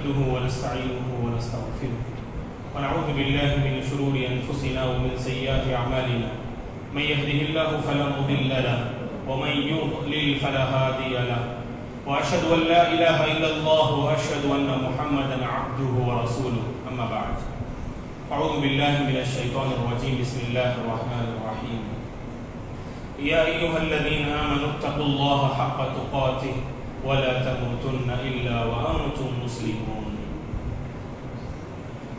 نحمده ونستعينه ونستغفره ونعوذ بالله من شرور أنفسنا ومن سيئات أعمالنا من يهده الله فلا مضل له ومن يضلل فلا هادي له وأشهد أن لا إله إلا الله وأشهد أن محمدا عبده ورسوله أما بعد أعوذ بالله من الشيطان الرجيم بسم الله الرحمن الرحيم يا أيها الذين آمنوا اتقوا الله حق تقاته ولا تموتن إلا وأنتم مسلمون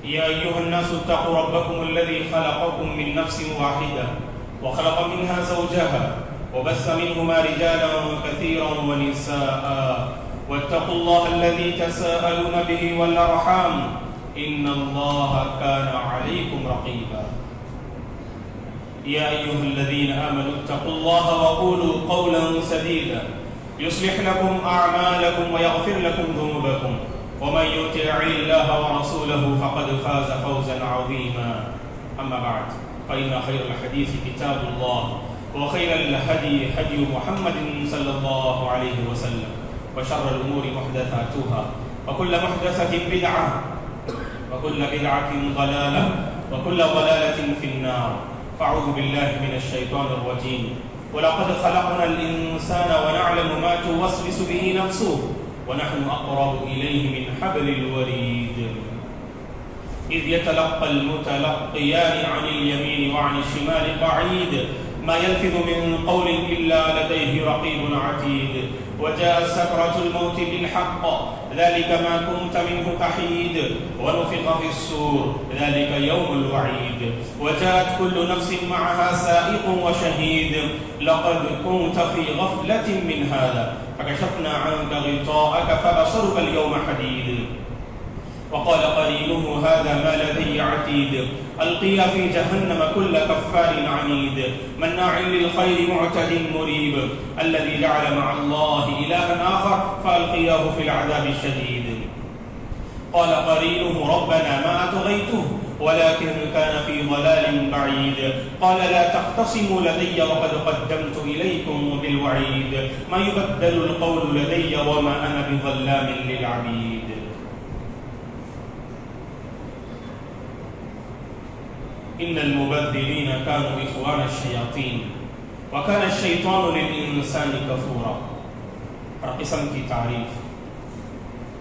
يا أيها الناس اتقوا ربكم الذي خلقكم من نفس واحدة وخلق منها زوجها وبث منهما رجالا كثيرا ونساء واتقوا الله الذي تساءلون به والأرحام إن الله كان عليكم رقيبا يا أيها الذين آمنوا اتقوا الله وقولوا قولا سديدا يصلح لكم أعمالكم ويغفر لكم ذنوبكم ومن يطع الله ورسوله فقد فاز فوزا عظيما أما بعد فإن خير الحديث كتاب الله وخير الهدي هدي محمد صلى الله عليه وسلم وشر الأمور محدثاتها وكل محدثة بدعة وكل بدعة ضلالة وكل ضلالة في النار فأعوذ بالله من الشيطان الرجيم ولقد خلقنا الإنسان ونعلم ما توسوس به نفسه ونحن أقرب إليه من حبل الوريد إذ يتلقى المتلقيان عن اليمين وعن الشمال قعيد ما يلفظ من قول إلا لديه رقيب عتيد وجاءت سكرة الموت بالحق ذلك ما كنت منه تحيد ونفخ في الصور ذلك يوم الوعيد وجاءت كل نفس معها سائق وشهيد لقد كنت في غفلة من هذا فكشفنا عنك غطاءك فبصرك اليوم حديد وقال قرينه هذا ما لدي عتيد ألقي في جهنم كل كفار عنيد مناع للخير معتد مريب الذي جعل مع الله إلها آخر فألقياه في العذاب الشديد قال قرينه ربنا ما أطغيته ولكن كان في ضلال بعيد قال لا تختصموا لدي وقد قدمت إليكم بالوعيد ما يبدل القول لدي وما أنا بظلام للعبيد إن المبذرين كانوا إخوان الشياطين وكان الشيطان للإنسان كفورا ہر قسم کی تعریف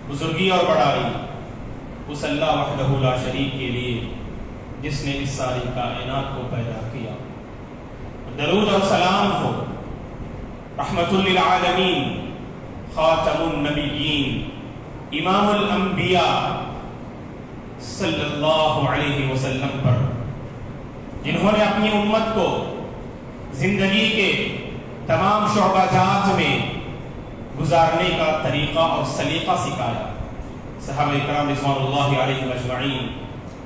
بزرگی اور بڑائی اس اللہ وحدہ لا شریک کے لیے جس نے اس ساری کائنات کو پیدا کیا درود اور سلام ہو رحمت للعالمین خاتم النبیین امام الانبیاء صلی اللہ علیہ وسلم پر جنہوں نے اپنی امت کو زندگی کے تمام شعبہ جات میں گزارنے کا طریقہ اور سلیقہ سکھایا صحابہ کرام رضوان اللہ علیہم اجمعین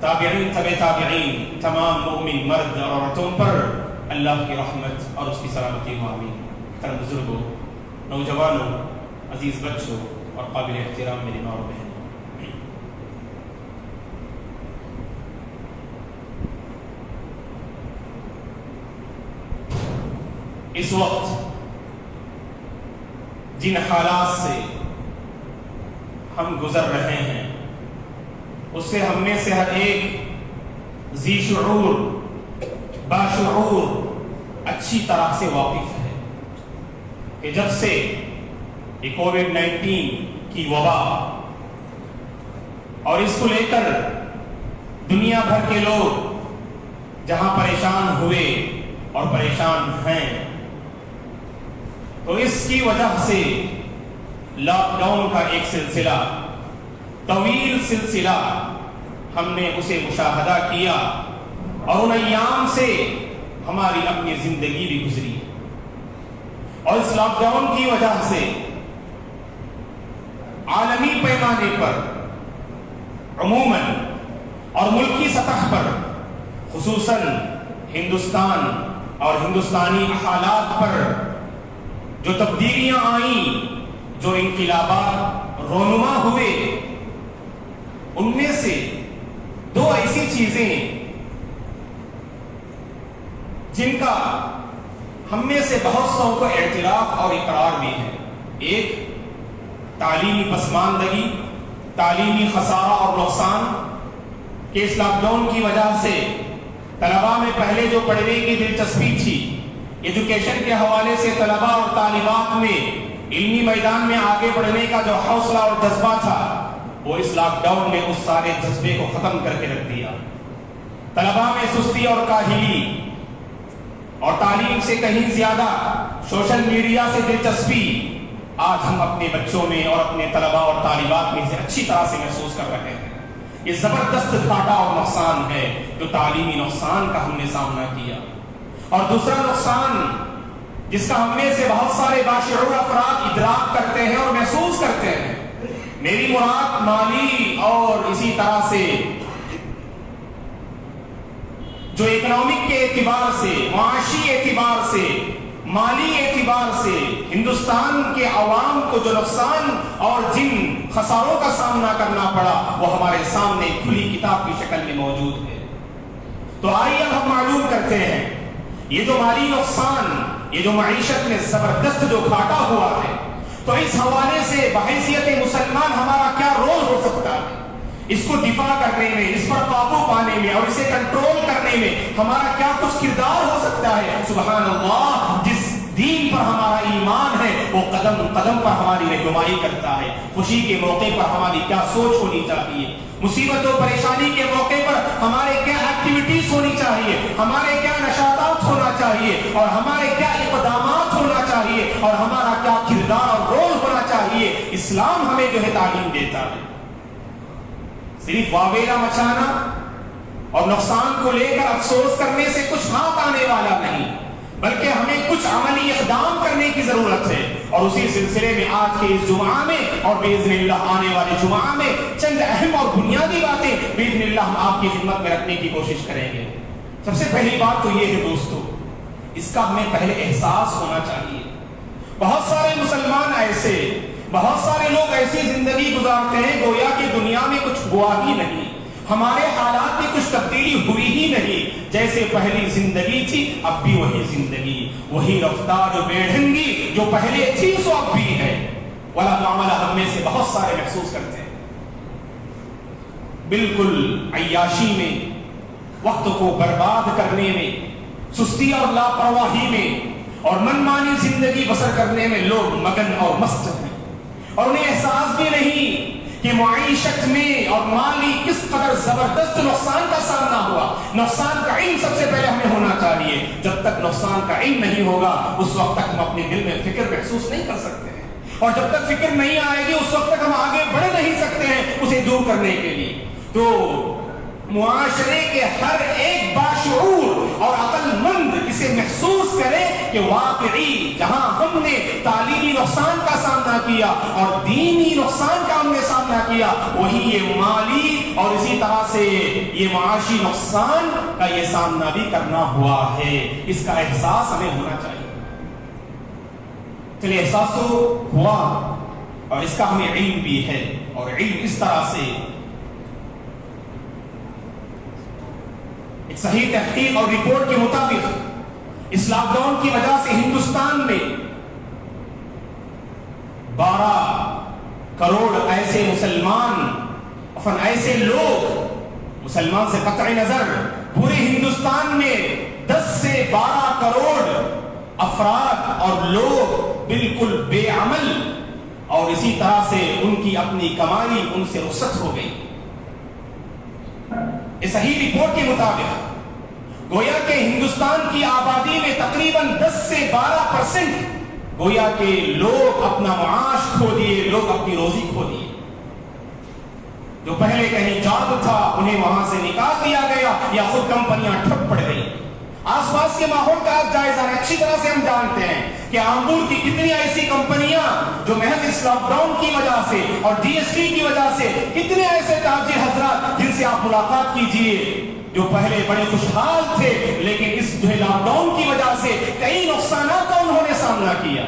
تابعین تابعین تمام مومن مرد اور عورتوں پر اللہ کی رحمت اور اس کی سلامتی ہو آمین محترم بزرگوں نوجوانوں عزیز بچوں اور قابل احترام میری ماں اور بہن اس وقت جن حالات سے ہم گزر رہے ہیں اس سے ہم میں سے ہر ایک ذی شعور باشعور اچھی طرح سے واقف ہے کہ جب سے یہ کووڈ-19 کی وبا اور اس کو لے کر دنیا بھر کے لوگ جہاں پریشان ہوئے اور پریشان ہیں تو اس کی وجہ سے لاک ڈاؤن کا ایک سلسلہ طویل سلسلہ ہم نے اسے مشاہدہ کیا اور ان ایام سے ہماری اپنی زندگی بھی گزری اور اس لاک ڈاؤن کی وجہ سے عالمی پیمانے پر عموماً اور ملکی سطح پر خصوصاً ہندوستان اور ہندوستانی حالات پر جو تبدیلیاں آئیں جو انقلابات رونما ہوئے ان میں سے دو ایسی چیزیں جن کا ہم میں سے بہت سو کو اعتراف اور اقرار بھی ہے. ایک تعلیمی پسماندگی تعلیمی خسارہ اور نقصان کہ اس لاک ڈاؤن کی وجہ سے طلباء میں پہلے جو پڑھنے کی دلچسپی تھی، ایجوکیشن کے حوالے سے طلباء اور طالبات میں علمی میدان میں آگے بڑھنے کا جو حوصلہ اور جذبہ تھا، وہ اس لاک ڈاؤن نے اس سارے جذبے کو ختم کر کے رکھ دیا۔ طلباء میں سستی اور کاہلی اور تعلیم سے کہیں زیادہ سوشل میڈیا سے دلچسپی آج ہم اپنے بچوں میں اور اپنے طلباء اور طالبات میں سے اچھی طرح سے محسوس کر رہے ہیں۔ یہ زبردست گھاٹا اور نقصان ہے جو تعلیمی نقصان کا ہم نے سامنا کیا۔ اور دوسرا نقصان جس کا ہم میں سے بہت سارے باشعور افراد ادراک کرتے ہیں اور محسوس کرتے ہیں، میری مراد مالی اور اسی طرح سے جو اکنامک کے اعتبار سے، معاشی اعتبار سے، مالی اعتبار سے ہندوستان کے عوام کو جو نقصان اور جن خساروں کا سامنا کرنا پڑا وہ ہمارے سامنے کھلی کتاب کی شکل میں موجود ہے۔ تو آئیے اب ہم معلوم کرتے ہیں یہ جو مالی نقصان، یہ جو معیشت میں زبردست جو گھاٹا ہوا ہے، تو اس حوالے سے بحیثیت مسلمان ہمارا کیا رول ہو سکتا ہے، اس کو دفاع کرنے میں، اس پر قابو پانے میں اور اسے کنٹرول کرنے میں ہمارا کیا کچھ کردار ہو سکتا ہے۔ سبحان اللہ، جس دین پر ہمارا ایمان ہے وہ قدم قدم پر ہماری رہنمائی کرتا ہے۔ خوشی کے موقع پر ہماری کیا سوچ ہونی چاہیے، مصیبت و پریشانی کے موقع پر ہمارے کیا ایکٹیویٹیز ہونی چاہیے، ہمارے کیا نشاطات ہونا چاہیے اور ہمارے کیا اقدامات ہونا چاہیے اور ہمارا کیا کردار اور رول ہونا چاہیے، اسلام ہمیں جو ہے تعلیم دیتا ہے۔ صرف واویلا مچانا اور نقصان کو لے کر افسوس کرنے سے کچھ ہاتھ آنے والا نہیں، بلکہ ہمیں کچھ عملی اقدام کرنے کی ضرورت ہے۔ اور اسی سلسلے میں آج کے اس جمعہ میں اور باذن اللہ آنے والے جمعہ میں چند اہم اور بنیادی باتیں باذن اللہ ہم آپ کی خدمت میں رکھنے کی کوشش کریں گے۔ سب سے پہلی بات تو یہ ہے دوستو، اس کا ہمیں پہلے احساس ہونا چاہیے۔ بہت سارے مسلمان ایسے، بہت سارے لوگ ایسی زندگی گزارتے ہیں گویا کہ دنیا میں کچھ ہوا ہی نہیں، ہمارے حالات میں کچھ تبدیلی ہوئی ہی نہیں، جیسے پہلی زندگی تھی اب بھی وہی زندگی، وہی رفتار بے ڈھنگی جو پہلے تھی سو اب بھی ہے۔ والا معاملہ ہم میں سے بہت سارے محسوس کرتے ہیں، بالکل عیاشی میں، وقت کو برباد کرنے میں، سستی اور لاپرواہی میں اور من مانی زندگی بسر کرنے میں لوگ مگن اور مست ہیں، اور انہیں احساس بھی نہیں کہ معیشت میں اور مالی کس قدر زبردست نقصان کا سامنا ہوا۔ نقصان کا علم سب سے پہلے ہمیں ہونا چاہیے، جب تک نقصان کا علم نہیں ہوگا اس وقت تک ہم اپنے دل میں فکر محسوس نہیں کر سکتے ہیں، اور جب تک فکر نہیں آئے گی اس وقت تک ہم آگے بڑھ نہیں سکتے ہیں اسے دور کرنے کے لیے۔ تو معاشرے کے ہر ایک باشعور اور عقل مند اسے محسوس کرے کہ واقعی جہاں ہم نے تعلیمی نقصان کا سامنا کیا اور دینی نقصان کا ہم نے سامنا کیا، وہی یہ مالی اور اسی طرح سے یہ معاشی نقصان کا یہ سامنا بھی کرنا ہوا ہے۔ اس کا احساس ہمیں ہونا چاہیے۔ چلیے، احساس تو ہوا اور اس کا ہمیں علم بھی ہے، اور علم اس طرح سے ایک صحیح تحقیق اور رپورٹ کے مطابق اس لاک ڈاؤن کی وجہ سے ہندوستان میں 12 کروڑ ایسے مسلمان، ایسے لوگ، مسلمان سے قطع نظر پورے ہندوستان میں 10 سے 12 کروڑ افراد اور لوگ بالکل بے عمل، اور اسی طرح سے ان کی اپنی کمائی ان سے رخصت ہو گئی۔ اس صحیح رپورٹ کے مطابق گویا کہ ہندوستان کی آبادی میں تقریباً 10 سے 12% گویا کہ لوگ اپنا معاش کھو دیے، لوگ اپنی روزی کھو دیے۔ جو پہلے کہیں جاب تھا انہیں وہاں سے نکال دیا گیا یا خود کمپنیاں ٹھپ پڑ گئی۔ آس پاس کے ماحول کا آپ جائزہ لیں، اچھی طرح سے ہم جانتے ہیں کہ آمبور کی کتنی ایسی کمپنیاں جو محض اس لاک ڈاؤن کی وجہ سے اور جی ایس ٹی کی وجہ سے، کتنے ایسے تاجر حضرات جن سے آپ ملاقات کیجئے جو پہلے بڑے خوشحال تھے، لیکن اس لاک ڈاؤن کی وجہ سے کئی نقصانات کا انہوں نے سامنا کیا،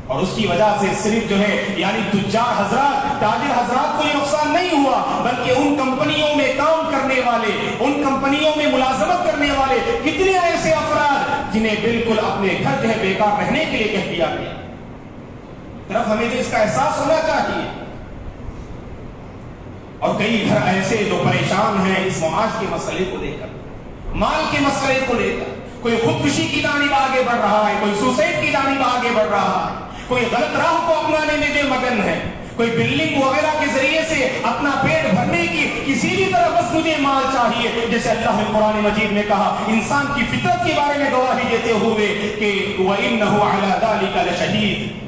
اور اس کی وجہ سے صرف جو ہے یعنی تجار حضرات، تاجر حضرات کو یہ نقصان نہیں ہوا، بلکہ ان کمپنیوں میں کام کرنے والے، ان کمپنیوں میں ملازمت کرنے والے کتنے ایسے افراد جنہیں بالکل اپنے گھر جو ہے بیکار رہنے کے لیے کہہ دیا گیا۔ طرف ہمیں جو اس کا احساس ہونا چاہیے اور کئی گھر ایسے جو پریشان ہیں اس معاش کے مسئلے کو لے کر, مال کے مسئلے کو لے کر. کوئی خودکشی کی جانب آگے بڑھ رہا ہے, کوئی سوسائڈ کی جانب آگے بڑھ رہا ہے, کوئی غلط راہ کو اپنانے میں بے مگن ہے, کوئی بلڈنگ وغیرہ کے ذریعے سے اپنا پیٹ بھرنے کی کسی بھی طرح بس مجھے مال چاہیے. جیسے اللہ نے قرآن مجید میں کہا انسان کی فطرت کے بارے میں گواہی دیتے ہوئے کہ وَإِنَّهُ عَلَى ذَلِكَ لَشَدِيدٌ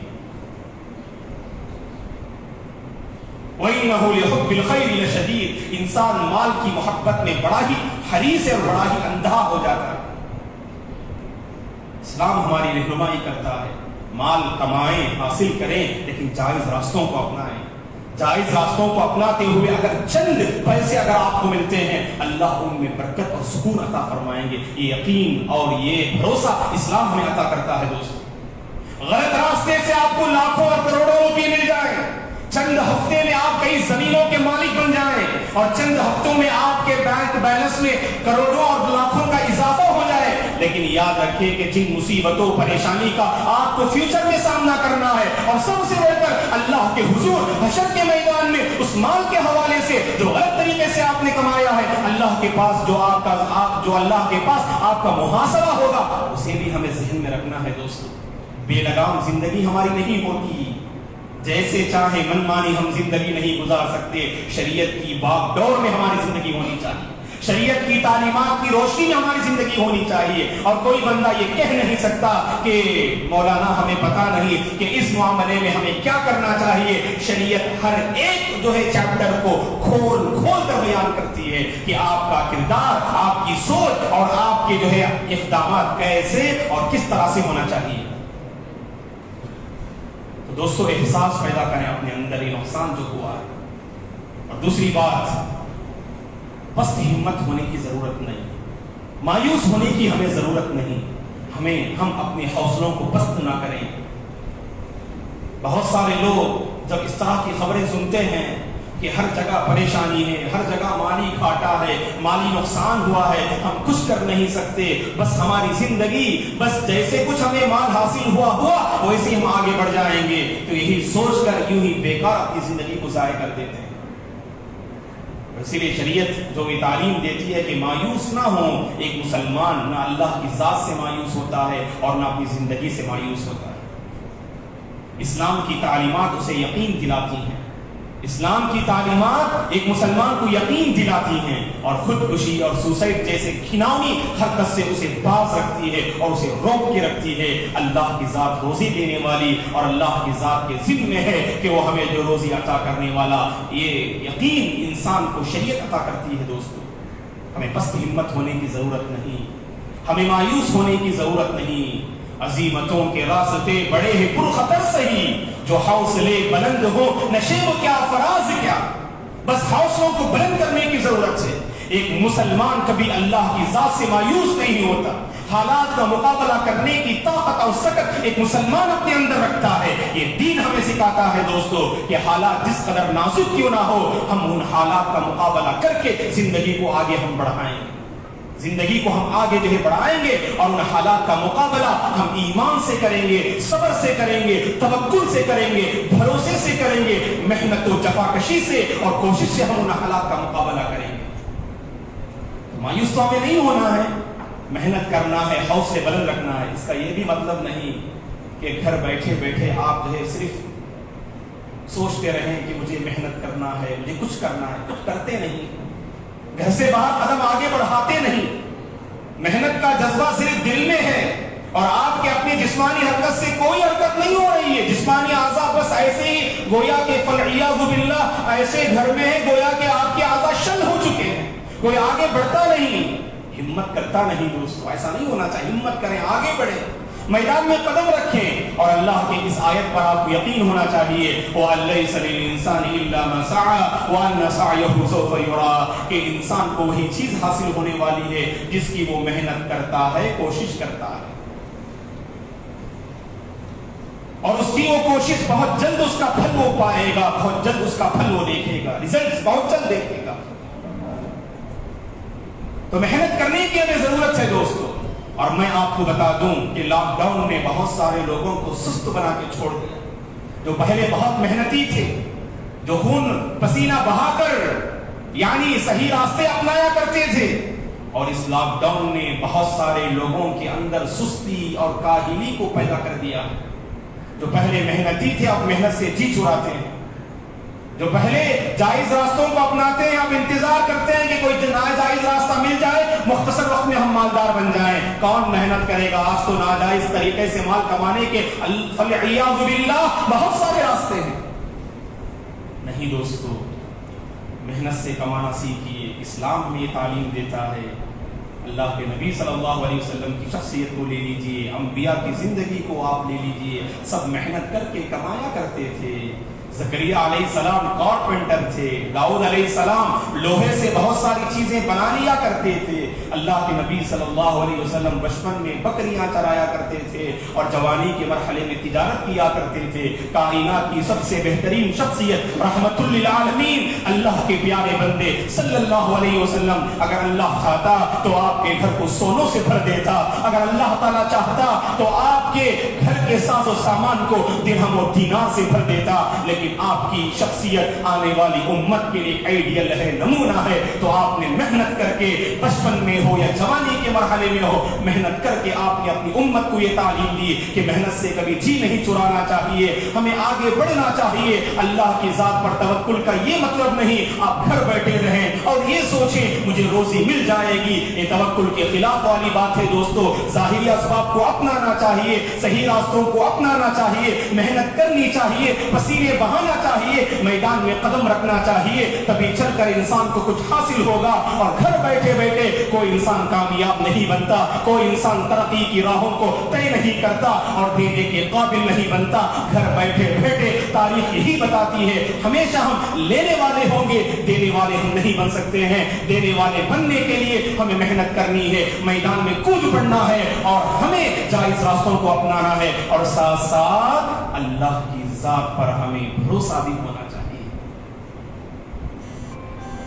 وَإِنَّهُ لِحُبِّ الْخَيْرِ لَشَدِيدٌ. انسان مال کی محبت میں بڑا ہی حریص ہے اور بڑا ہی اندھا ہو جاتا ہے. اسلام ہماری رہنمائی کرتا ہے مال کمائیں, حاصل کریں, لیکن جائز راستوں کو اپنائیں. جائز راستوں کو اپناتے ہوئے اگر چند پیسے اگر آپ کو ملتے ہیں, اللہ ان میں برکت اور سکون عطا فرمائیں گے. یہ یقین اور یہ بھروسہ اسلام ہمیں عطا کرتا ہے. دوستو, غلط راستے سے آپ کو لاکھوں اور کروڑوں روپے مل جائیں, چند ہفتے میں آپ کئی زمینوں کے مالک بن جائیں, اور چند ہفتوں میں آپ کے بینک بیلنس میں کروڑوں اور لاکھوں کا اضافہ ہو جائے, لیکن یاد رکھیں کہ جن مصیبتوں پریشانی کا آپ کو فیوچر میں سامنا کرنا ہے, اور سب سے بڑھ کر اللہ کے حضور حشر کے میدان میں اس مال کے حوالے سے جو غلط طریقے سے آپ نے کمایا ہے, اللہ کے پاس جو اللہ کے پاس آپ کا محاسبہ ہوگا, اسے بھی ہمیں ذہن میں رکھنا ہے. دوستو, بے لگام زندگی ہماری نہیں ہوتی, جیسے چاہے من مانی ہم زندگی نہیں گزار سکتے. شریعت کی باغ ڈور میں ہماری زندگی ہونی چاہیے, شریعت کی تعلیمات کی روشنی میں ہماری زندگی ہونی چاہیے. اور کوئی بندہ یہ کہہ نہیں سکتا کہ مولانا ہمیں پتا نہیں کہ اس معاملے میں ہمیں کیا کرنا چاہیے. شریعت ہر ایک جو ہے چیپٹر کو کھول کر بیان کرتی ہے کہ آپ کا کردار, آپ کی سوچ اور آپ کے جو ہے اقدامات کیسے اور کس طرح سے ہونا چاہیے. دوستو, احساس پیدا کریں اپنے اندر یہ نقصان جو ہوا ہے. اور دوسری بات, پست ہمت ہونے کی ضرورت نہیں, مایوس ہونے کی ہمیں ضرورت نہیں. ہم اپنے حوصلوں کو پست نہ کریں. بہت سارے لوگ جب اس طرح کی خبریں سنتے ہیں کہ ہر جگہ پریشانی ہے, ہر جگہ مالی گھاٹا ہے, مالی نقصان ہوا ہے, ہم کچھ کر نہیں سکتے, بس ہماری زندگی بس جیسے کچھ ہمیں مال حاصل ہوا ویسے ہم آگے بڑھ جائیں گے, تو یہی سوچ کر یوں ہی بیکار اپنی زندگی کو ضائع کر دیتے ہیں. اسی لیے شریعت جو یہ تعلیم دیتی ہے کہ مایوس نہ ہو. ایک مسلمان نہ اللہ کی ذات سے مایوس ہوتا ہے اور نہ اپنی زندگی سے مایوس ہوتا ہے. اسلام کی تعلیمات اسے یقین دلاتی ہیں. اسلام کی تعلیمات ایک مسلمان کو یقین دلاتی ہیں اور خودکشی اور سوسائڈ جیسے گھناؤنی حرکت سے اسے باز رکھتی ہے اور اسے روک کے رکھتی ہے. اللہ کی ذات روزی دینے والی اور اللہ کی ذات کے ذمہ میں ہے کہ وہ ہمیں جو روزی عطا کرنے والا. یہ یقین انسان کو شریعت عطا کرتی ہے. دوستو, ہمیں پست ہمت ہونے کی ضرورت نہیں, ہمیں مایوس ہونے کی ضرورت نہیں. عزیمتوں کے راستے بڑے ہیں پرخطر سہی, جو حوصلے بلند ہو نشیب کیا فراز کیا. بس حوصلوں کو بلند کرنے کی ضرورت ہے. ایک مسلمان کبھی اللہ کی ذات سے مایوس نہیں ہوتا. حالات کا مقابلہ کرنے کی طاقت اور سکت ایک مسلمان اپنے اندر رکھتا ہے. یہ دین ہمیں سکھاتا ہے دوستو کہ حالات جس قدر نازک کیوں نہ ہو, ہم ان حالات کا مقابلہ کر کے زندگی کو آگے ہم بڑھائیں گے. زندگی کو ہم آگے جو ہے بڑھائیں گے اور ان حالات کا مقابلہ ہم ایمان سے کریں گے, صبر سے کریں گے, توکل سے کریں گے, بھروسے سے کریں گے, محنت و جفاکشی سے اور کوشش سے ہم ان حالات کا مقابلہ کریں گے. مایوس تو ہمیں نہیں ہونا ہے, محنت کرنا ہے, حوصلے بلند رکھنا ہے. اس کا یہ بھی مطلب نہیں کہ گھر بیٹھے بیٹھے آپ جو ہے صرف سوچتے رہیں کہ مجھے محنت کرنا ہے, مجھے کچھ کرنا ہے, کچھ کرتے نہیں, گھر سے باہر قدم آگے بڑھاتے نہیں. محنت کا جذبہ صرف دل میں ہے اور آپ کے اپنے جسمانی حرکت سے کوئی حرکت نہیں ہو رہی ہے. جسمانی اعضاء بس ایسے ہی گویا کہ فالعیاذ باللہ ایسے گھر میں ہے گویا کہ آپ کے اعضاء شل ہو چکے ہیں. کوئی آگے بڑھتا نہیں, ہمت کرتا نہیں. دوستو, ایسا نہیں ہونا چاہیے. ہمت کریں, آگے بڑھیں, میدان میں قدم رکھیں. اور اللہ کی اس آیت پر آپ کو یقین ہونا چاہیے وَأَن لَيْسَ لِلْإِنسَانِ إِلَّا مَا سَعَىٰ وَأَنَّ سَعْيَهُ سَوْفَ يُرَىٰ, کہ انسان کو وہی چیز حاصل ہونے والی ہے جس کی وہ محنت کرتا ہے, کوشش کرتا ہے, اور اس کی وہ کوشش بہت جلد اس کا پھل وہ پائے گا, بہت جلد اس کا پھل وہ دیکھے گا, ریزلٹس بہت جلد دیکھے گا. تو محنت کرنے کی ہمیں ضرورت ہے دوستو. اور میں آپ کو بتا دوں کہ لاک ڈاؤن نے بہت سارے لوگوں کو سست بنا کے چھوڑ دیا. جو پہلے بہت محنتی تھے, جو خون پسینہ بہا کر یعنی صحیح راستے اپنایا کرتے تھے. اور اس لاک ڈاؤن نے بہت سارے لوگوں کے اندر سستی اور کاہلی کو پیدا کر دیا. جو پہلے محنتی تھے اب محنت سے جی چراتے ہیں. جو پہلے جائز راستوں کو اپناتے ہیں اب انتظار کرتے ہیں کہ کوئی ناجائز راستہ مل جائے, مختصر وقت میں ہم مالدار بن جائیں. کون محنت کرے گا؟ آج تو ناجائز طریقے سے مال کمانے کے فالعیاذ باللہ بہت سارے راستے ہیں. نہیں دوستو, محنت سے کمانا سیکھیے. اسلام ہمیں یہ تعلیم دیتا ہے. اللہ کے نبی صلی اللہ علیہ وسلم کی شخصیت کو لے لیجئے, انبیاء کی زندگی کو آپ لے لیجئے, سب محنت کر کے کمایا کرتے تھے. زکریا علیہ السلام کارپینٹر تھے. داؤد علیہ السلام لوہے سے بہت ساری چیزیں بنا لیا کرتے تھے. اللہ کے نبی صلی اللہ علیہ وسلم بچپن میں بکریاں چرایا کرتے تھے اور جوانی کے مرحلے میں تجارت کیا کرتے تھے. کائنات کی سب سے بہترین شخصیت رحمت للعالمین اللہ کے پیارے بندے صلی اللہ علیہ وسلم, اگر اللہ چاہتا تو آپ کے گھر کو سونوں سے بھر دیتا. اگر اللہ تعالیٰ چاہتا تو آپ کے گھر کے ساز و سامان کو درہم و دینار سے بھر دیتا. لیکن آپ کی شخصیت آنے والی امت کے لیے آئیڈیل ہے, نمونہ ہے. تو آپ نے محنت کر کے بچپن میں ہو یا جوانی کے مرحلے میں ہو, محنت کر کے آپ نے اپنی امت کو یہ تعلیم دی کہ محنت سے کبھی جی نہیں چرانا چاہیے, ہمیں آگے بڑھنا چاہیے. اللہ کی ذات پر توکل کا یہ مطلب نہیں آپ گھر بیٹھے رہیں اور یہ سوچیں مجھے روزی مل جائے گی. یہ توکل کے خلاف والی بات ہے دوستو. ظاہری اسباب کو اپنانا چاہیے, صحیح راستوں کو اپنانا چاہیے, محنت کرنی چاہیے, پسینے بہانا چاہیے, میدان میں قدم رکھنا چاہیے. تبھی چل کر انسان کو کچھ حاصل ہوگا. اور گھر بیٹھے بیٹھے کوئی انسان کامیاب نہیں بنتا, کوئی انسان ترقی کی راہوں کو طے نہیں کرتا اور دینے کے قابل نہیں بنتا. گھر بیٹھے بیٹھے تاریخ یہی بتاتی ہے ہمیشہ ہم لینے والے ہوں گے, دینے والے ہم نہیں بن سکتے ہیں. دینے والے بننے کے لیے ہمیں محنت کرنی ہے, میدان میں کود پڑنا ہے اور ہمیں جائز راستوں کو اپنانا ہے. اور ساتھ ساتھ اللہ کی ذات پر ہمیں بھروسہ بھی ہونا چاہیے.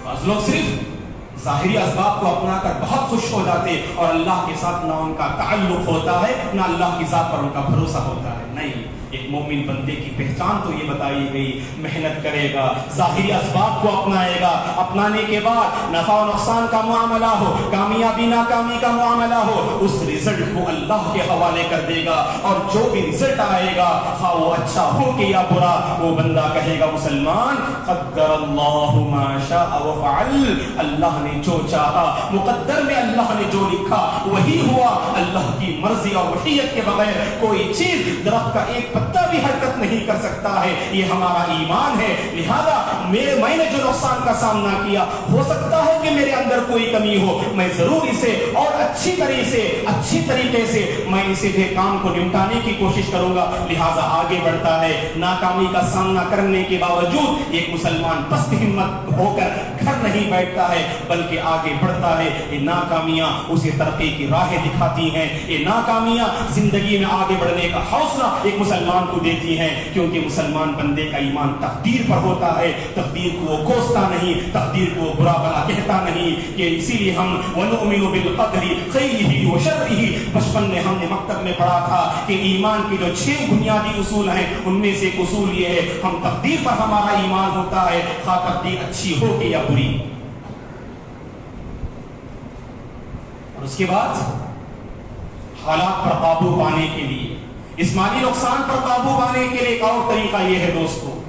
بعض لوگ صرف ظاہری اسباب کو اپنا کر بہت خوش ہو جاتے اور اللہ کے ساتھ نہ ان کا تعلق ہوتا ہے نہ اللہ کی ذات پر ان کا بھروسہ ہوتا ہے. نہیں, ایک مومن بندے کی پہچان تو یہ بتائی گئی, محنت کرے گا, ظاہری اسباب کو اپنائے گا, اپنانے کے بعد نفع و نقصان کا معاملہ ہو, کامیابی ناکامی کا معاملہ ہو, اس رزلٹ کو اللہ کے حوالے کر دے گا. اور جو بھی رزلٹ آئے گا خواہ وہ اچھا ہو کہ یا برا, وہ بندہ کہے گا مسلمان قدر اللہ ما شاء وفعل, اللہ نے جو چاہا, مقدر میں اللہ نے جو لکھا وہی ہوا. اللہ کی مرضی اور وحیت کے بغیر کوئی چیز, درخت کا ایک پتا بھی حرکت نہیں کر سکتا ہے. یہ ہمارا ایمان ہے. لہذا میں نے جو نقصان کا سامنا کیا, ہو سکتا ہے کہ میرے اندر کوئی کمی ہو, میں ضرور اسے اور اچھی طریقے سے میں اسے کام کو نمٹانے کی کوشش کروں گا. لہذا آگے بڑھتا ہے. ناکامی کا سامنا کرنے کے باوجود ایک مسلمان پست ہمت ہو کر گھر نہیں بیٹھتا ہے بلکہ آگے بڑھتا ہے. یہ ناکامیاں اسے ترقی کی راہیں دکھاتی ہیں. یہ ناکامیاں زندگی میں آگے بڑھنے کا حوصلہ ایک مسلمان کو دیتی ہیں, کیونکہ مسلمان بندے کا ایمان تقدیر پر ہوتا ہے. تقدیر کو وہ کوستا نہیں, تقدیر کو برا بھلا کہتا نہیں. کہ اسی لیے ہم وَنُؤْمِنُ بِالْقَدْرِ خَيْرِهِ وَشَرِّهِ بچپن میں ہم نے مکتب میں پڑھا تھا کہ ایمان کے جو 6 بنیادی اصول ہیں ان میں سے ایک اصول یہ ہے ہم تقدیر پر ہمارا ایمان ہوتا ہے, خواہ تقدیر اچھی ہو کہ یا بری. اور اس کے بعد حالات پر قابو پانے کے لیے, اس مالی نقصان پر قابو پانے کے لیے ایک اور طریقہ یہ ہے دوستو,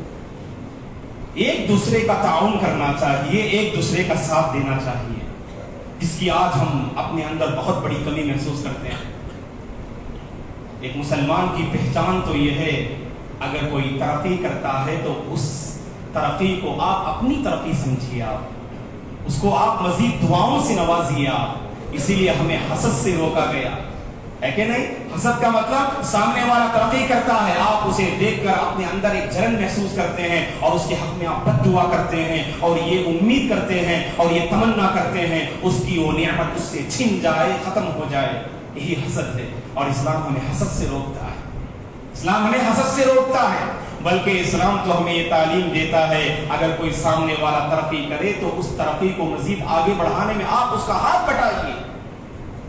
ایک دوسرے کا تعاون کرنا چاہیے, ایک دوسرے کا ساتھ دینا چاہیے, جس کی آج ہم اپنے اندر بہت بڑی کمی محسوس کرتے ہیں. ایک مسلمان کی پہچان تو یہ ہے اگر کوئی ترقی کرتا ہے تو اس ترقی کو آپ اپنی ترقی سمجھیے, آپ اس کو آپ مزید دعاؤں سے نوازیے. آپ اسی لیے ہمیں حسد سے روکا گیا ہے کہ نہیں. حسد کا مطلب سامنے والا ترقی کرتا ہے, آپ اسے دیکھ کر اپنے اندر ایک جلن محسوس کرتے ہیں اور اس کے حق میں آپ بد دعا کرتے ہیں اور یہ امید کرتے ہیں اور یہ تمنا کرتے ہیں اس کی وہ نعمت اس سے چھن جائے, ختم ہو جائے. یہی حسد ہے. اور اسلام ہمیں حسد سے روکتا ہے. اسلام ہمیں حسد سے روکتا ہے, بلکہ اسلام تو ہمیں یہ تعلیم دیتا ہے اگر کوئی سامنے والا ترقی کرے تو اس ترقی کو مزید آگے بڑھانے میں آپ اس کا ہاتھ بٹائیے.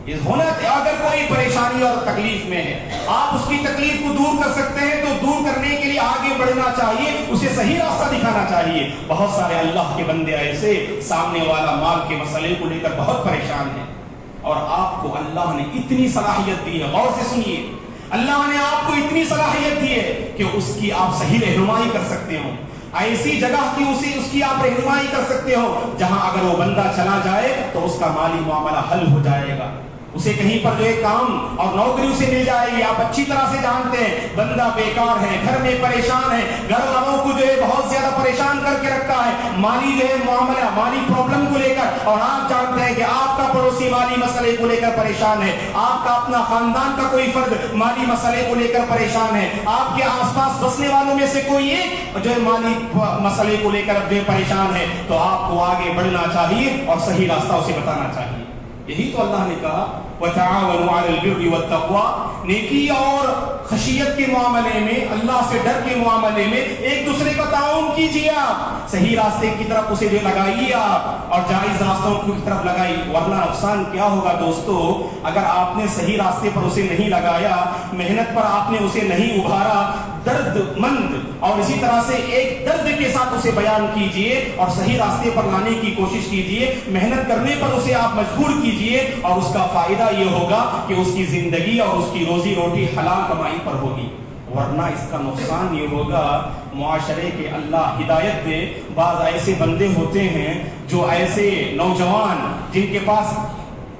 اگر کوئی پریشانی اور تکلیف میں ہے، آپ اس کی تکلیف کو دور کر سکتے ہیں تو دور کرنے کے لیے آگے بڑھنا چاہیے، اسے صحیح راستہ دکھانا چاہیے۔ بہت سارے اللہ کے بندے ایسے سامنے والا مال کے مسئلے کو لے کر بہت پریشان ہیں، اور آپ کو اللہ نے اتنی صلاحیت دی ہے، غور سے سنیے، اللہ نے آپ کو اتنی صلاحیت دی ہے کہ اس کی آپ صحیح رہنمائی کر سکتے ہو، ایسی جگہ کی اس کی آپ رہنمائی کر سکتے ہو جہاں اگر وہ بندہ چلا جائے تو اس کا مالی معاملہ حل ہو جائے گا، اسے کہیں پر جو ہے کام اور نوکری اسے مل جائے گی۔ آپ اچھی طرح سے جانتے ہیں بندہ بیکار ہے، گھر میں پریشان ہے، گھر والوں کو جو ہے بہت زیادہ پریشان کر کے رکھا ہے مالی جو ہے معاملہ، مالی پرابلم کو لے کر، اور آپ جانتے ہیں کہ آپ کا پڑوسی مالی مسئلے کو لے کر پریشان ہے، آپ کا اپنا خاندان کا کوئی فرد مالی مسئلے کو لے کر پریشان ہے، آپ کے آس پاس بسنے والوں میں سے کوئی ایک جو ہے مالی مسئلے کو لے کر جو ہے پریشان ہے، تو آپ کو آگے بڑھنا چاہیے اور صحیح راستہ اسے بتانا چاہیے۔ یہی تو اللہ نے کہا وَتَعَاوَنُوا عَلَى الْبِرِّ وَالتَّقْوَى، نیکی اور خشیت کے معاملے میں، اللہ سے ڈر کے معاملے میں ایک دوسرے کا تعاون کیجیے، آپ صحیح راستے کی طرف اسے جو لگائیے آپ، اور جائز راستوں کی طرف لگائیے، ورنہ نقصان کیا ہوگا دوستو، اگر آپ نے صحیح راستے پر اسے نہیں لگایا، محنت پر آپ نے اسے نہیں ابھارا، درد مند اور اسی طرح سے ایک درد کے ساتھ اسے بیان کیجئے اور صحیح راستے پر لانے کی کوشش کیجئے، محنت کرنے پر اسے آپ مجبور کیجئے، اور اس کا فائدہ یہ ہوگا کہ اس کی زندگی اور اس کی روزی روٹی حلال کمائی پر ہوگی، ورنہ اس کا نقصان یہ ہوگا معاشرے کے اللہ ہدایت دے۔ بعض ایسے بندے ہوتے ہیں جو ایسے نوجوان جن کے پاس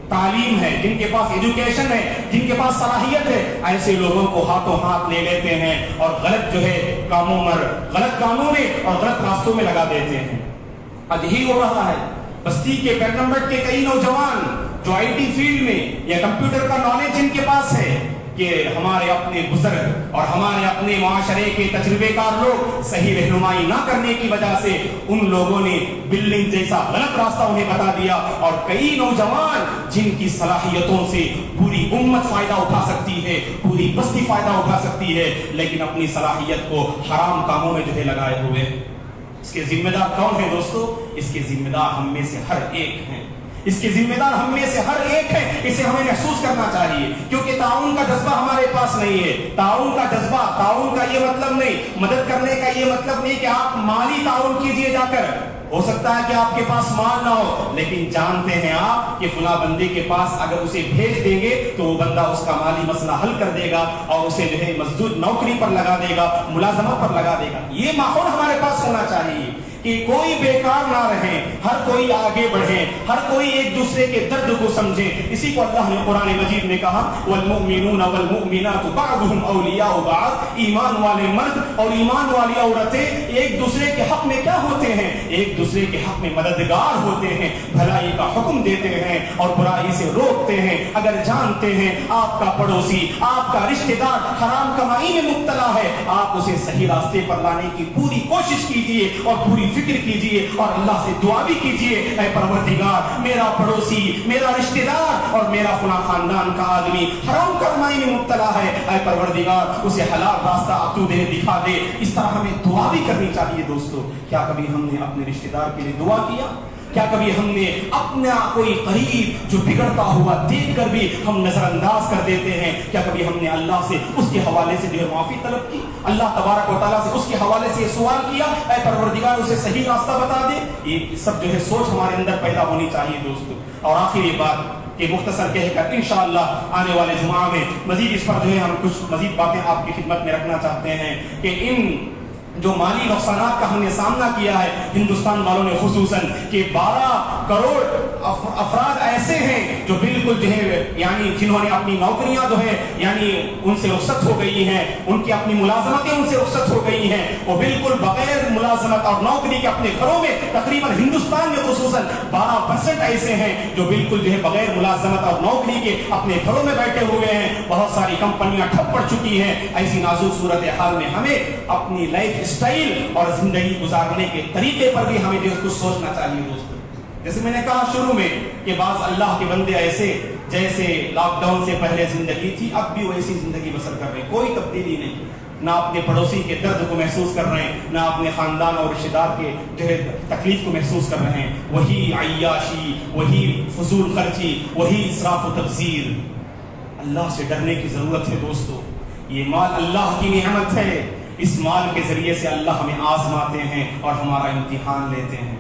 تعلیم ہے، جن کے پاس ایجوکیشن ہے، جن کے پاس صلاحیت ہے، ایسے لوگوں کو ہاتھوں ہاتھ لے لیتے ہیں اور غلط جو ہے کاموں میں اور غلط راستوں میں لگا دیتے ہیں۔ آج یہی ہو رہا ہے، بستی کے پیغمبر کے کئی نوجوان جو آئی ٹی فیلڈ میں یا کمپیوٹر کا نالج جن کے پاس ہے، کہ ہمارے اپنے بزرگ اور ہمارے اپنے معاشرے کے تجربے کار لوگ صحیح رہنمائی نہ کرنے کی وجہ سے ان لوگوں نے بلڈنگ جیسا غلط راستہ انہیں بتا دیا، اور کئی نوجوان جن کی صلاحیتوں سے پوری امت فائدہ اٹھا سکتی ہے، پوری بستی فائدہ اٹھا سکتی ہے، لیکن اپنی صلاحیت کو حرام کاموں میں جو ہے لگائے ہوئے۔ اس کے ذمہ دار کون ہیں دوستو؟ اس کے ذمہ دار ہم میں سے ہر ایک ہیں، اس کے ذمہ دار ہم میں سے ہر ایک ہے، اسے ہمیں محسوس کرنا چاہیے، کیونکہ تعاون کا جذبہ ہمارے پاس نہیں ہے۔ تعاون کا جذبہ، تعاون کا یہ مطلب نہیں، مدد کرنے کا یہ مطلب نہیں کہ آپ مالی تعاون کیجئے جا کر، ہو سکتا ہے کہ آپ کے پاس مال نہ ہو، لیکن جانتے ہیں آپ کہ فلاں بندے کے پاس اگر اسے بھیج دیں گے تو وہ بندہ اس کا مالی مسئلہ حل کر دے گا اور اسے جو ہے مزدور نوکری پر لگا دے گا، ملازمت پر لگا دے گا۔ یہ ماحول ہمارے پاس ہونا چاہیے کہ کوئی بیکار نہ رہے، ہر کوئی آگے بڑھے، ہر کوئی ایک دوسرے کے درد کو سمجھے۔ اسی کو اللہ نے قرآن مجید میں کہا والمؤمنون والمؤمنات بعضهم اولیاء بعض، ایمان والے مرد اور ایمان والی عورتیں ایک دوسرے کے حق میں کیا ہوتے ہیں؟ ایک دوسرے کے حق میں مددگار ہوتے ہیں، بھلائی کا حکم دیتے ہیں اور برائی سے روکتے ہیں۔ اگر جانتے ہیں آپ کا پڑوسی، آپ کا رشتہ دار حرام کمائی میں مبتلا ہے، آپ اسے صحیح راستے پر لانے کی پوری کوشش کیجیے اور پوری فکر کیجئے اور اللہ سے دعا بھی کیجئے، اے پروردگار میرا پڑوسی، میرا رشتہ دار اور میرا فلاں خاندان کا آدمی حرام کمائی میں مبتلا ہے، اے پروردگار اسے حلال راستہ تو دے دکھا دے۔ اس طرح ہمیں دعا بھی کرنی چاہیے دوستو۔ کیا کبھی ہم نے اپنے رشتہ دار کے لیے دعا کیا؟ کیا کبھی ہم نے اپنا کوئی قریب جو بگڑتا ہوا دیکھ کر بھی ہم نظر انداز کر دیتے ہیں؟ کیا کبھی ہم نے اللہ سے اس کے حوالے سے جو ہے معافی طلب کی، اللہ تبارک و تعالیٰ سے اس کے حوالے سے یہ سوال کیا اے پروردگار اسے صحیح راستہ بتا دے؟ یہ سب جو ہے سوچ ہمارے اندر پیدا ہونی چاہیے دوستو۔ اور آخری بات کہ مختصر کہہ کر انشاءاللہ آنے والے جمعہ میں مزید اس پر جو ہے ہم کچھ مزید باتیں آپ کی خدمت میں رکھنا چاہتے ہیں کہ ان جو مالی نقصانات کا ہم نے سامنا کیا ہے ہندوستان والوں نے خصوصاً، کہ 12 کروڑ افراد ایسے ہیں جو بالکل جو ہے یعنی جنہوں نے اپنی نوکریاں جو ہے یعنی ان سے رخصت ہو گئی ہیں، ان کی اپنی ملازمتیں ان سے رخصت ہو گئی ہیں، وہ بالکل بغیر ملازمت اور نوکری کے اپنے گھروں میں تقریباً ہندوستان میں خصوصاً 12% ایسے ہیں جو بالکل جو ہے بغیر ملازمت اور نوکری کے اپنے گھروں میں بیٹھے ہوئے ہیں۔ بہت ساری کمپنیاں ٹھپ پڑ چکی ہیں۔ ایسی نازک صورتحال میں ہمیں اپنی لائف اسٹائل اور زندگی گزارنے کے طریقے پر بھی ہمیں جو کچھ سوچنا چاہیے دوستو۔ جیسے میں نے کہا شروع میں کہ بعض اللہ کے بندے ایسے جیسے لاک ڈاؤن سے پہلے زندگی تھی اب بھی ویسی زندگی بسر کر رہے ہیں, کوئی تبدیلی نہیں. نہ اپنے پڑوسی کے درد کو محسوس کر رہے ہیں, نہ اپنے خاندان اور رشتہ دار کے جو ہے تکلیف کو محسوس کر رہے ہیں. وہی عیاشی, وہی فضول خرچی, وہی اسراف و تبذیر. اللہ سے ڈرنے کی ضرورت ہے دوستو. یہ مال اللہ کی نعمت ہے, اس مال کے ذریعے سے اللہ ہمیں آزماتے ہیں اور ہمارا امتحان لیتے ہیں.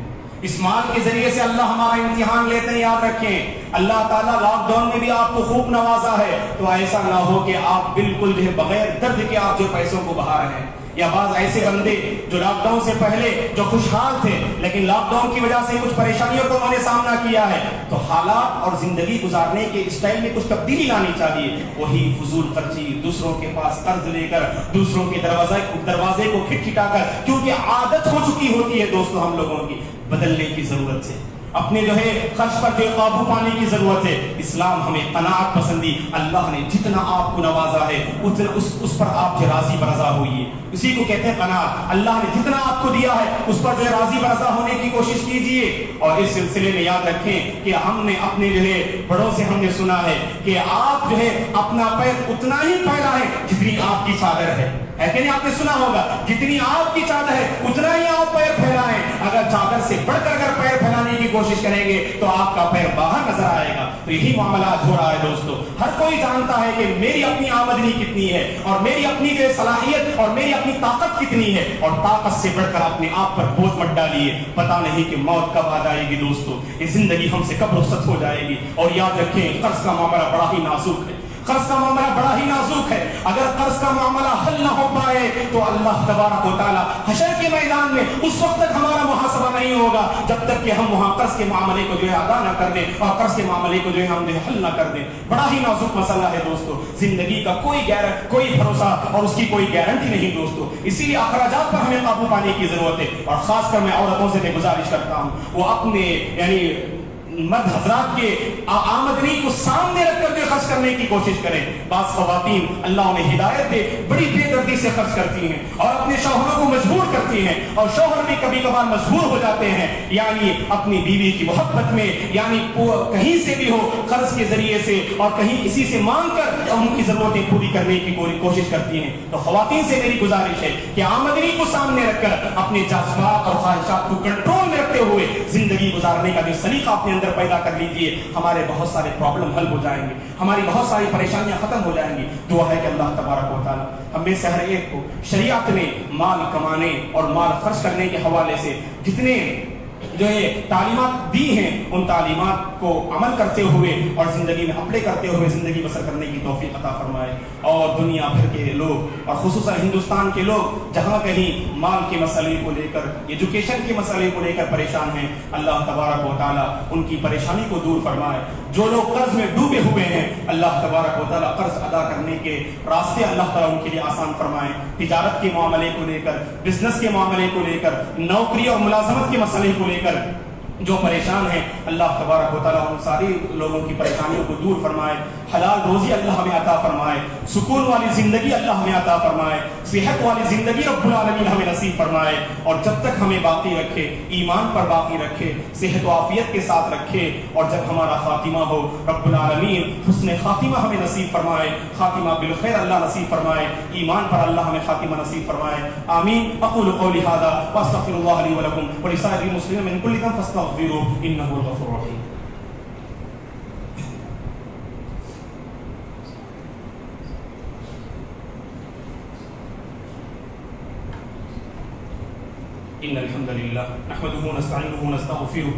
اس مال کے ذریعے سے اللہ ہمارا امتحان لیتے ہیں. یاد رکھیں, اللہ تعالیٰ لاک ڈاؤن میں بھی آپ کو خوب نوازا ہے, تو ایسا نہ ہو کہ آپ بالکل جو ہے بغیر درد کے آپ جو پیسوں کو بہا رہے ہیں. یا بعض ایسے بندے جو لاک ڈاؤن سے پہلے جو خوشحال تھے لیکن لاک ڈاؤن کی وجہ سے کچھ پریشانیوں کو انہوں نے سامنا کیا ہے, تو حالات اور زندگی گزارنے کے اسٹائل میں کچھ تبدیلی لانی چاہیے. وہی فضول خرچی, دوسروں کے پاس قرض لے کر, دوسروں کے دروازے کو کھٹکھٹا کر, کیونکہ عادت ہو چکی ہوتی ہے دوستو ہم لوگوں کی. بدلنے کی ضرورت ہے, اپنے جو ہے خرچ پر جو قابو پانے کی ضرورت ہے. اسلام ہمیں قناعت پسندی, اللہ نے جتنا آپ کو نوازا ہے اس پر آپ جو راضی برضا ہوئیے, اسی کو کہتے ہیں قناعت. اللہ نے جتنا آپ کو دیا ہے اس پر جو ہے راضی برضا ہونے کی کوشش کیجئے. اور اس سلسلے میں یاد رکھیں کہ ہم نے اپنے جو ہے بڑوں سے ہم نے سنا ہے کہ آپ جو ہے اپنا پیر اتنا ہی پھیلائیں جتنی آپ کی چادر ہے کہ نہیں؟ آپ نے سنا ہوگا, جتنی آپ کی چادر ہے اتنا ہی آپ پیر پھیلائیں. اگر چادر سے بڑھ کر اگر پیر پھیلانے کی کوشش کریں گے تو آپ کا پیر باہر نظر آئے گا. تو یہی معاملات ہو رہا ہے دوستو. ہر کوئی جانتا ہے کہ میری اپنی آمدنی کتنی ہے اور میری اپنی جو صلاحیت اور میری اپنی طاقت کتنی ہے, اور طاقت سے بڑھ کر اپنے آپ پر بوجھ مت ڈالیے. پتہ نہیں کہ موت کب آ جائے گی دوستو, یہ زندگی ہم سے کب رخصت ہو جائے گی. اور یاد رکھیں قرض کا معاملہ بڑا ہی نازک ہے, قرض کا معاملہ بڑا ہی نازک ہے. اگر قرض کا معاملہ حل نہ ہو پائے تو اللہ تبارک و تعالی حشر کے میدان میں اس وقت تک ہمارا محاسبہ نہیں ہوگا جب تک کہ ہم وہاں قرض کے معاملے کو جو ہے ادا نہ کر دیں اور قرض کے معاملے کو جو ہے ہم نے حل نہ کر دیں. بڑا ہی نازک مسئلہ ہے دوستو. زندگی کا کوئی بھروسہ اور اس کی کوئی گارنٹی نہیں دوستو. اسی لیے اخراجات پر ہمیں قابو پانے کی ضرورت ہے. اور خاص کر میں عورتوں سے گزارش کرتا ہوں, وہ اپنے یعنی مرد حضرات کے آمدنی کو سامنے رکھ کر کے خرچ کرنے کی کوشش کریں. بعض خواتین اللہ انہیں ہدایت دے بڑی بے دردی سے خرچ کرتی ہیں اور اپنے شوہروں کو مجبور کرتی ہیں, اور شوہر بھی کبھی کبھار مجبور ہو جاتے ہیں یعنی اپنی بیوی کی محبت میں یعنی کہیں سے بھی ہو قرض کے ذریعے سے اور کہیں کسی سے مانگ کر ان کی ضرورتیں پوری کرنے کی کوشش کرتی ہیں. تو خواتین سے میری گزارش ہے کہ آمدنی کو سامنے رکھ کر اپنے جذبات اور خواہشات کو کنٹرول میں رکھتے ہوئے زندگی گزارنے کا جو سلیقہ اپنے اندر پیدا کر لیجئے. ہمارے بہت سارے پرابلم حل ہو جائیں گے, ہماری بہت ساری پریشانیاں ختم ہو جائیں گی. دعا ہے کہ اللہ تبارک و تعالی ہم میں سے ہر ایک کو شریعت نے مال کمانے اور مال خرچ کرنے کے حوالے سے جتنے جو ہے تعلیمات دی ہیں ان تعلیمات کو عمل کرتے ہوئے اور زندگی میں اپلائی کرتے ہوئے زندگی بسر کرنے کی توفیق عطا فرمائے. اور دنیا بھر کے لوگ اور خصوصاً ہندوستان کے لوگ جہاں کہیں مال کے مسئلے کو لے کر ایجوکیشن کے مسئلے کو لے کر پریشان ہیں, اللہ تبارک و تعالی ان کی پریشانی کو دور فرمائے. جو لوگ قرض میں ڈوبے ہوئے ہیں اللہ تبارک و تعالی قرض ادا کرنے کے راستے اللہ تعالی ان کے لیے آسان فرمائے. تجارت کے معاملے کو لے کر, بزنس کے معاملے کو لے کر, نوکری اور ملازمت کے مسئلے کو لے کر جو پریشان ہیں اللہ تبارک و تعالی ان ساری لوگوں کی پریشانیوں کو دور فرمائے. حلال روزی اللہ ہمیں عطا فرمائے, سکون والی زندگی اللہ ہمیں عطا فرمائے, صحت والی زندگی رب العالمین ہمیں نصیب فرمائے. اور جب تک ہمیں باقی رکھے, ایمان پر باقی رکھے, صحت و عافیت کے ساتھ رکھے, اور جب ہمارا خاتمہ ہو رب العالمین حسن خاتمہ ہمیں نصیب فرمائے, خاتمہ بالخیر اللہ نصیب فرمائے, ایمان پر اللہ ہمیں خاتمہ نصیب فرمائے. آمین. اقول قولی ھذا واستغفر اللہ لی ولکم ولسائر المسلمین من کل ذنب فاستغفروہ انہ هو الغفور الرحیم. إن الحمد لله نحمده ونستعينه ونستغفره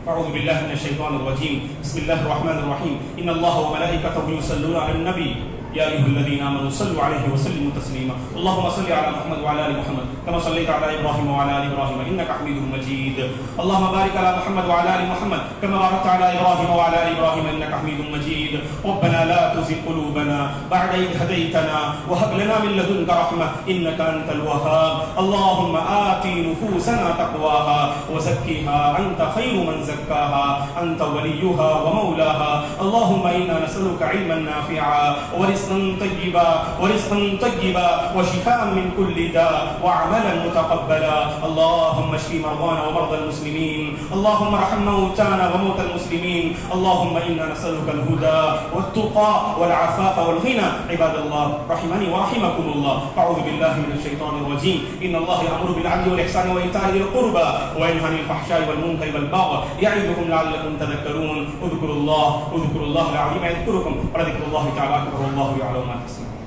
أعوذ بالله من الشيطان الرجيم بسم الله الرحمن الرحيم إن الله وملائكته يصلون على النبي يا أيها الذين آمنوا صلوا عليه وسلموا تسليما اللهم صل على محمد وعلى آل محمد كما صليت على إبراهيم وعلى آل إبراهيم إنك حميد مجيد اللهم بارك على محمد وعلى آل محمد كما باركت على إبراهيم وعلى آل إبراهيم إنك حميد مجيد ربنا لا تزغ قلوبنا بعد إذ هديتنا وهب لنا من لدنك رحمة إنك أنت الوهاب اللهم آت نفوسنا تقواها وزكها أنت خير من زكاها أنت وليها ومولاها اللهم إنا نسألك علما نافعا ورزقا ورزقا طيبا وشفاء من كل داء وعملا متقبلا. اللهم اشف مرضانا ومرضى المسلمين، اللهم ارحم موتانا وموتى المسلمين. اللهم انا نسألك الهدى والتقى والعفاف والغنى. عباد الله رحمني ورحمكم الله، اعوذ بالله من الشيطان الرجيم. ان الله يأمر بالعدل والاحسان وايتاء ذي القربى وينهى عن الفحشاء والمنكر والبغي يعظكم لعلكم تذكرون. اذكروا الله العظيم يذكركم، ولذكر الله تعالى اكبر والله يعلم ما تصنعون.